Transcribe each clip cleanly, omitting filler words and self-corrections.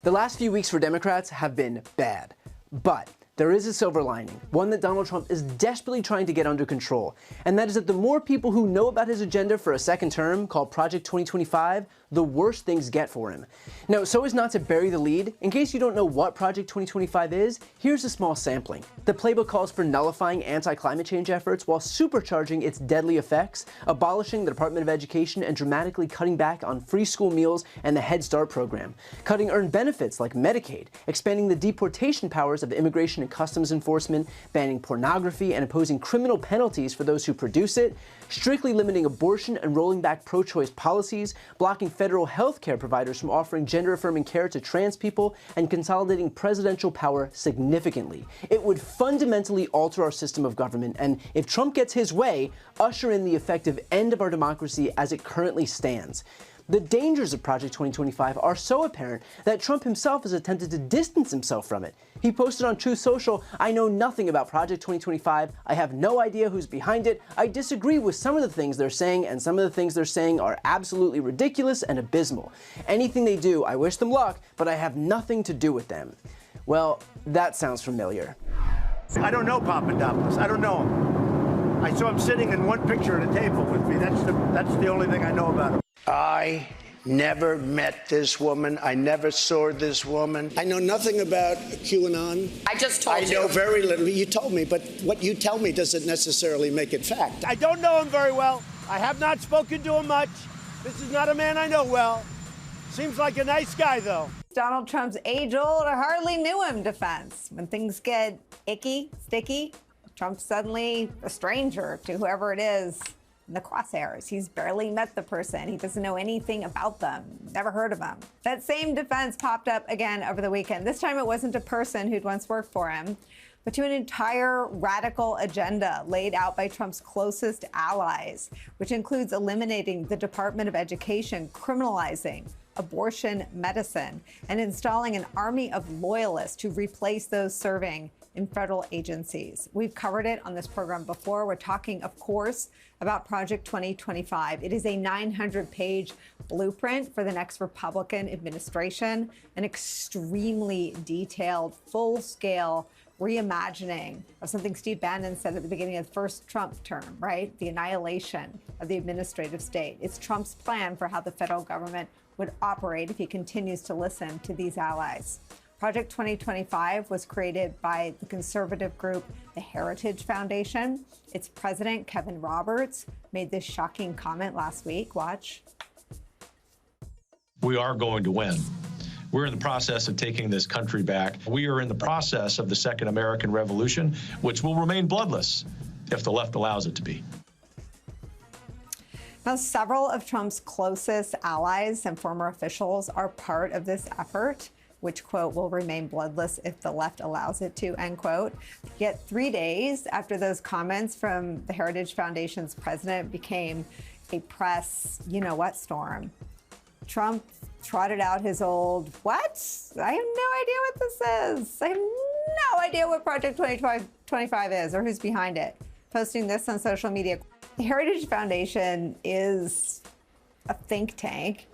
The last few weeks for Democrats have been bad, but there is a silver lining, one that Donald Trump is desperately trying to get under control, and that is that the more people who know about his agenda for a second term, called Project 2025, the worse things get for him. Now, so as not to bury the lead, in case you don't know what Project 2025 is, here's a small sampling. The playbook calls for nullifying anti-climate change efforts while supercharging its deadly effects, abolishing the Department of Education and dramatically cutting back on free school meals and the Head Start program, cutting earned benefits like Medicaid, expanding the deportation powers of Immigration and Customs Enforcement, banning pornography and imposing criminal penalties for those who produce it, strictly limiting abortion and rolling back pro-choice policies, blocking federal health care providers from offering gender-affirming care to trans people, and consolidating presidential power significantly. It would fundamentally alter our system of government and, if Trump gets his way, usher in the effective end of our democracy as it currently stands. The dangers of Project 2025 are so apparent that Trump himself has attempted to distance himself from it. He posted on Truth Social, "I know nothing about Project 2025. I have no idea who's behind it. I disagree with some of the things they're saying, and some of the things they're saying are absolutely ridiculous and abysmal. Anything they do, I wish them luck, but I have nothing to do with them." Well, that sounds familiar. I don't know Papadopoulos. I don't know him. I saw him sitting in one picture at a table with me. That's the only thing I know about him. I never met this woman. I never saw this woman. I know nothing about QAnon. I just told you. I know very little. You told me, but what you tell me doesn't necessarily make it fact. I don't know him very well. I have not spoken to him much. This is not a man I know well. Seems like a nice guy, though. Donald Trump's age-old, I hardly knew him defense. When things get icky, sticky, Trump's suddenly a stranger to whoever it is in the crosshairs. He's barely met the person. He doesn't know anything about them. Never heard of them. That same defense popped up again over the weekend. This time it wasn't a person who'd once worked for him, but to an entire radical agenda laid out by Trump's closest allies, which includes eliminating the Department of Education, criminalizing abortion medicine, and installing an army of loyalists to replace those serving in federal agencies. We've covered it on this program before. We're talking, of course, about Project 2025. It is a 900-page blueprint for the next Republican administration, an extremely detailed, full-scale reimagining of something Steve Bannon said at the beginning of the first Trump term, right? The annihilation of the administrative state. It's Trump's plan for how the federal government would operate if he continues to listen to these allies. Project 2025 was created by the conservative group, the Heritage Foundation. Its president, Kevin Roberts, made this shocking comment last week. Watch. We are going to win. We're in the process of taking this country back. We are in the process of the Second American Revolution, which will remain bloodless if the left allows it to be. Now, several of Trump's closest allies and former officials are part of this effort, which, quote, will remain bloodless if the left allows it to, end quote. Yet 3 days after those comments from the Heritage Foundation's president became a press you-know-what storm, Trump trotted out his old, what? I have no idea what this is. I have no idea what Project 2025 is or who's behind it. Posting this on social media. The Heritage Foundation is a think tank,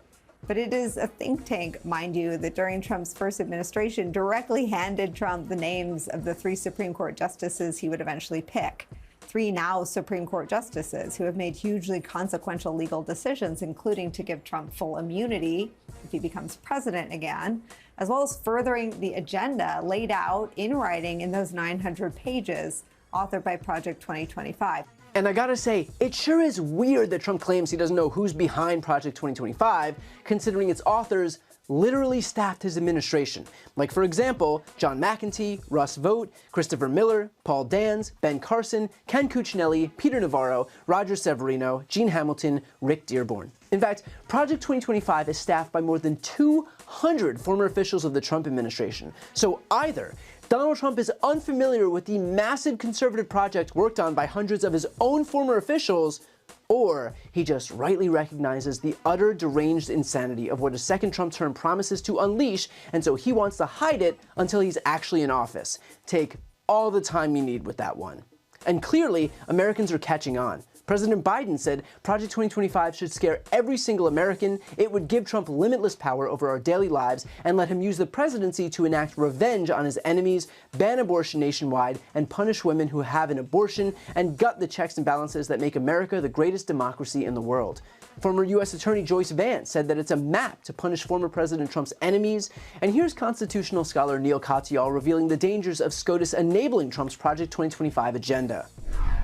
but it is a think tank, mind you, that during Trump's first administration directly handed Trump the names of the 3 Supreme Court justices he would eventually pick. 3 now Supreme Court justices who have made hugely consequential legal decisions, including to give Trump full immunity if he becomes president again, as well as furthering the agenda laid out in writing in those 900 pages authored by Project 2025. And I gotta say, it sure is weird that Trump claims he doesn't know who's behind Project 2025, considering its authors literally staffed his administration. Like, for example, John McEntee, Russ Vought, Christopher Miller, Paul Dans, Ben Carson, Ken Cuccinelli, Peter Navarro, Roger Severino, Gene Hamilton, Rick Dearborn. In fact, Project 2025 is staffed by more than 200 former officials of the Trump administration. So either Donald Trump is unfamiliar with the massive conservative project worked on by hundreds of his own former officials, or he just rightly recognizes the utter deranged insanity of what a second Trump term promises to unleash, and so he wants to hide it until he's actually in office. Take all the time you need with that one. And clearly, Americans are catching on. President Biden said Project 2025 should scare every single American. It would give Trump limitless power over our daily lives and let him use the presidency to enact revenge on his enemies, ban abortion nationwide, and punish women who have an abortion, and gut the checks and balances that make America the greatest democracy in the world. Former U.S. Attorney Joyce Vance said that it's a map to punish former President Trump's enemies. And here's constitutional scholar Neil Katyal revealing the dangers of SCOTUS enabling Trump's Project 2025 agenda.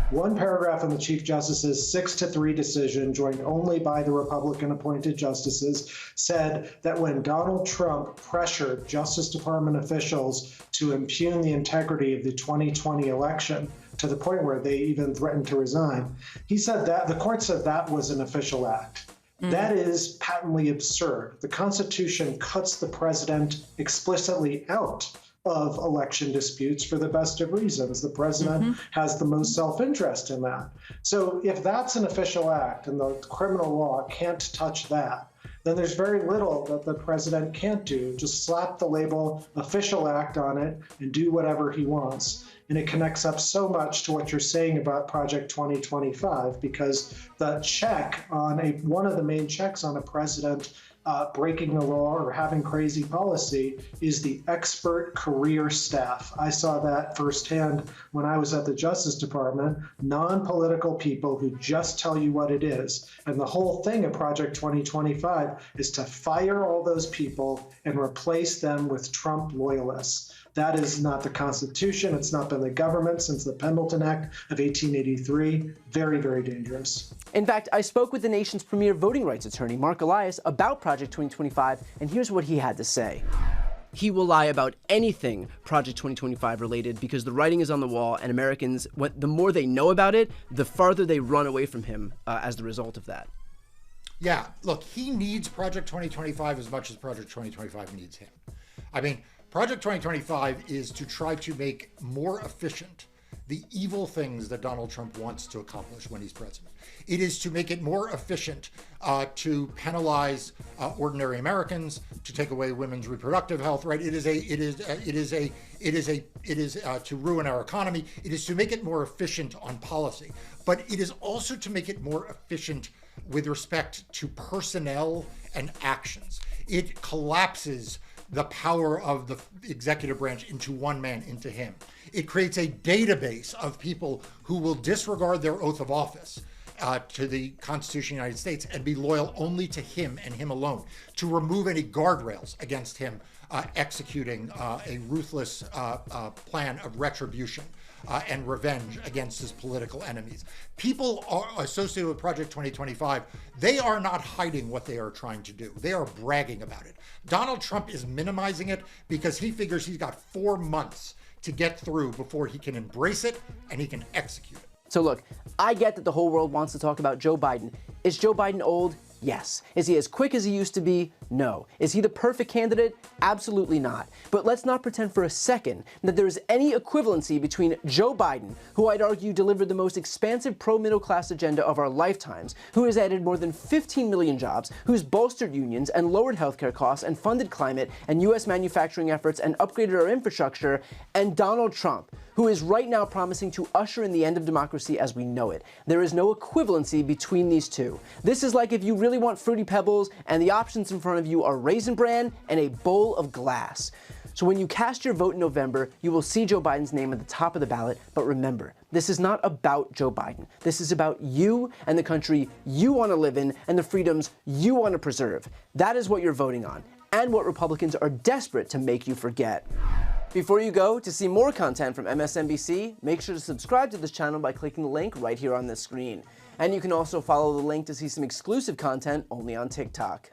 One paragraph in the Chief Justice's 6-3 decision, joined only by the Republican-appointed justices, said that when Donald Trump pressured Justice Department officials to impugn the integrity of the 2020 election, to the point where they even threatened to resign, he said that the court said that was an official act. That is patently absurd. The Constitution cuts the president explicitly out of election disputes for the best of reasons. The president has the most self-interest in that. So if that's an official act and the criminal law can't touch that, then there's very little that the president can't do. Just slap the label official act on it and do whatever he wants. And it connects up so much to what you're saying about Project 2025, because the check on one of the main checks on a president breaking the law or having crazy policy is the expert career staff. I saw that firsthand when I was at the Justice Department, non-political people who just tell you what it is. And the whole thing of Project 2025 is to fire all those people and replace them with Trump loyalists. That is not the Constitution. It's not been the government since the Pendleton Act of 1883. Very, very dangerous. In fact, I spoke with the nation's premier voting rights attorney, Mark Elias, about Project 2025, and here's what he had to say. He will lie about anything Project 2025 related because the writing is on the wall, and Americans, the more they know about it, the farther they run away from him as the result of that. Yeah, look, he needs Project 2025 as much as Project 2025 needs him. I mean, Project 2025 is to try to make more efficient the evil things that Donald Trump wants to accomplish when he's president. It is to make it more efficient to penalize ordinary Americans, to take away women's reproductive health. Right? It is to ruin our economy. It is to make it more efficient on policy, but it is also to make it more efficient with respect to personnel and actions. It collapses the power of the executive branch into one man, into him. It creates a database of people who will disregard their oath of office to the Constitution of the United States and be loyal only to him and him alone, to remove any guardrails against him executing a ruthless plan of retribution and revenge against his political enemies. People are associated with Project 2025. They are not hiding what they are trying to do. They are bragging about it. Donald Trump is minimizing it because he figures he's got 4 months to get through before he can embrace it and he can execute it. So look, I get that the whole world wants to talk about Joe Biden. Is Joe Biden old? Yes. Is he as quick as he used to be? No. Is he the perfect candidate? Absolutely not. But let's not pretend for a second that there is any equivalency between Joe Biden, who I'd argue delivered the most expansive pro-middle class agenda of our lifetimes, who has added more than 15 million jobs, who's bolstered unions and lowered healthcare costs and funded climate and U.S. manufacturing efforts and upgraded our infrastructure, and Donald Trump, who is right now promising to usher in the end of democracy as we know it. There is no equivalency between these two. This is like if you really want Fruity Pebbles and the options in front of you are Raisin Bran and a bowl of glass. So when you cast your vote in November, you will see Joe Biden's name at the top of the ballot. But remember, this is not about Joe Biden. This is about you and the country you want to live in and the freedoms you want to preserve. That is what you're voting on, and what Republicans are desperate to make you forget. Before you go, to see more content from MSNBC, make sure to subscribe to this channel by clicking the link right here on this screen. And you can also follow the link to see some exclusive content only on TikTok.